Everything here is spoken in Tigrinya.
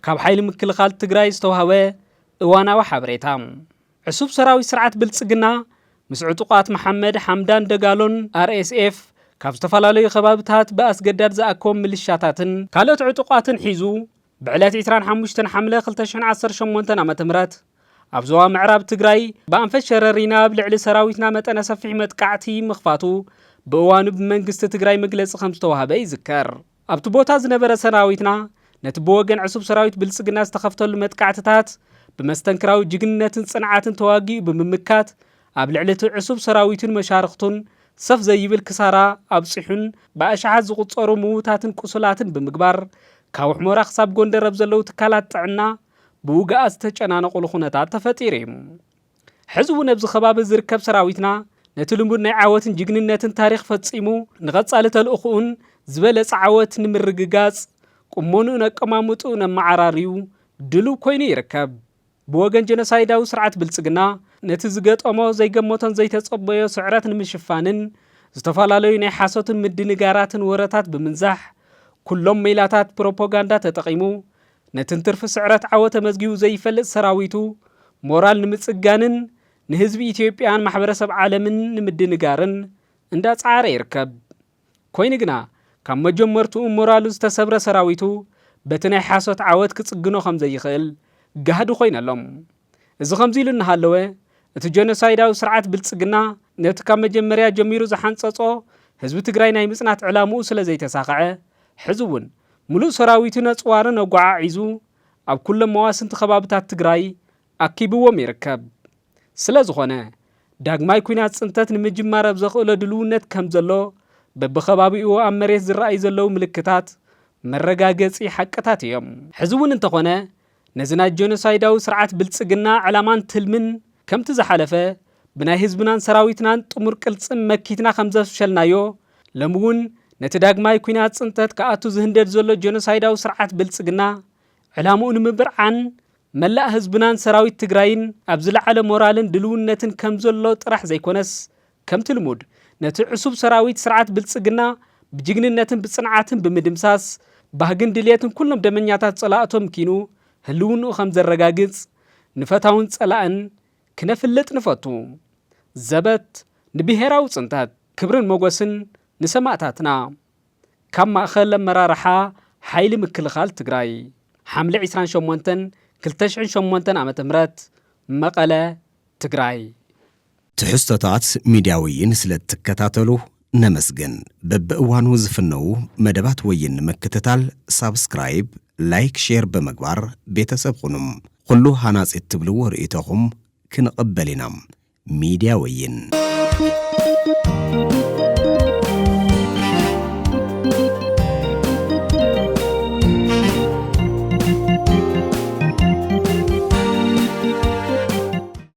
ካብ ሓይሊ ምክልኻል ትግራይ ዝተዋህበ እዋናዊ ሓበሬታ ዕሱብ ሰራዊት ስርዓት ብልጽግና ምስ ዕጡቃት መሐመድ ሐምዳን ደጋሎን RSF ካብ ዝተፈላለዩ ከባቢታት በአስገዳድ ዝኣከቦም ሚሊሻታትን ካልኦት ዕጡቃትን ሒዙ ብዕለት 25 ሐምለ 2018 ዓ.ም ኣብ ዞባ ምዕራብ ትግራይ በአንፈት ሸረሪና ብልዕሊ ሰራዊትና መጠነ ሰፊሕ መጥቃዕቲ ምኽፋቱ ብእዋኑ ብመንግስቲ ትግራይ መግለጺ ከም ዝተዋህበ ይዝከር። ኣብቲ ቦታ ዝነበረ ሰራዊትና ነቲ ብወገን ዕሱብ ሰራዊት ብልጽግና ዝተኸፍተሉ መጥቃዕትታት ብመስተንክራዊ ጅግንነትን ጽንዓትን ተዋጊኡ ብምምካት ኣብ ልዕሊ እቲ ዕሱብ ሰራዊትን መሻርክቱን ሰፍ ዘይብል ክሳራ ኣብጽሑን ብኣሽሓት ዝቁጸሩ ምዉታትን ቁስላትን ብምግባር ካብ ሕሞራ ክሳብ ጎንደር ኣብ ዘለዉ ትካላት ጥዕና ብውግኣ ዝተጨናነቑሉ ኩነታት ተፈጢሩ እዩ። ሕዚ እውን ኣብዚ ከባቢ ዝርከብ ሰራዊትና ነቲ ልሙድ ናይ ዓወትን ጅግንነትን ታሪክ ፈጺሙ ንቐጻሊ ተልእኹኡን ዝበለጸ ዓወት ንምርግጋጽ ቁመኑኡን ኣቀማምጡኡን ኣመዓራርዩ ድሉው ኮይኑ ይርከብ። ብወገን ጀኖሳይዳዊ ስርዓት ብልጽግና ነቲ ዝገጠሞ ዘይገመቶን ዘይተጸበዮ ስዕረት ንምሽፋንን ዝተፈላለዩ ናይ ሓሶትን ምድንጋራትን ወረታት ብምንዛሕ ኩሎም ሜላታት ፕሮፓጋንዳ ተጠቂሙ ነቲ ትርፊ ስዕረት ዓወተ መዝጊቡ ዘይፈልጥ ሰራዊቱ ሞራል ንምጽጋንን ንህዝቢ ኢትዮጵያን ማሕበረሰብ ዓለምን ንምድንጋርን እንዳጻዕረ ይርከብ። ኮይኑ ግና ካብ መጀመርትኡ ሞራሉ ዝተሰብረ ሰራዊቱ በቲ ናይ ሓሶት ዓወት ክጽግኖ ከም ዘይኽእል ጋህዲ ኮይነሎም። እዚ ከምዚ ኢሉ እናሃለወ እቲ ጀኖሳይዳዊ ስርዓት ብልጽግና ነቲ ካብ መጀመርያ ጀሚሩ ዝሓንጸጾ ህዝቢ ትግራይ ናይ ምጽናት ዕላምኡ ስለ ዘይተሳኽዐ ሕዚ እውን ሙሉእ ሰራዊቱ ነጽዋርን ኣጓዓዒዙ ኣብ ኩሎም መዋስንቲ ከባቢታት ትግራይ ኣኪብዎም ይርከብ። ስለ ዝኾነ ዳግማይ ኩናት ጽንተት ንምጅማር ኣብ ዘኽእሎ ድልውነት ከም ዘሎ በብኸባቢኡ ኣብ መሬት ዝረኣዩ ዘለዉ ምልክታት መረጋገጺ ሓቅታት እዮም። ሕዚ እውን እንተኾነ ነዚ ናይ ጀኖሳይዳዊ ስርዓት ብልጽግና ዕላማን ትልምን ከምቲ ዝሓለፈ ብናይ ህዝብናን ሰራዊትናን ጥሙር ቅልጽም መኪትና ከም ዘፍሸልናዮ ሎሚ እውን ነቲ ዳግማይ ኩናት ጽንተት ከኣቱ ዝህንደድ ዘሎ ጀኖሳይዳዊ ስርዓት ብልጽግና ዕላምኡ ንምብርዓን መላእ ህዝብናን ሰራዊት ትግራይን ኣብ ዝለዓለ ሞራልን ድልውነትን ከም ዘሎ ጥራሕ ዘይኮነስ ከምቲ ልሙድ ነቲ ዕሱብ ሰራዊት ስርዓት ብልጽግና ብጅግንነትን ብጽንዓትን ብምድምሳስ ባህግን ድልየትን ኩሎም ደመኛታት ጸላእቶም ኪኑ ህልውንኡ ከም ዘረጋግጽ ንፈታውን ጸላእን ክነፍልጥ ንፈቱ። ዘበት ንብሔራዊ ጽንተት ክብርን ሞገስን ንሰማዕታትና ካብ ማእኸል ኣመራርሓ ሓይሊ ምክልኻል ትግራይ ሐምለ 28 2008 ዓ.ም መቐለ ትግራይ። ትሕዝቶታት ሚድያ ወይን ስለ እትከታተሉ ነመስግን። በብእዋኑ ዝፍነው መደባት ወይን ምክትታል ሳብስክራይብ ላይክ ሼር በመግባር ቤተሰብ ሁኑም። ኩሉ ሃናጺት ትብልዎ ርእይቶኹም ክንቕበል ኢና። ሚድያ ወይን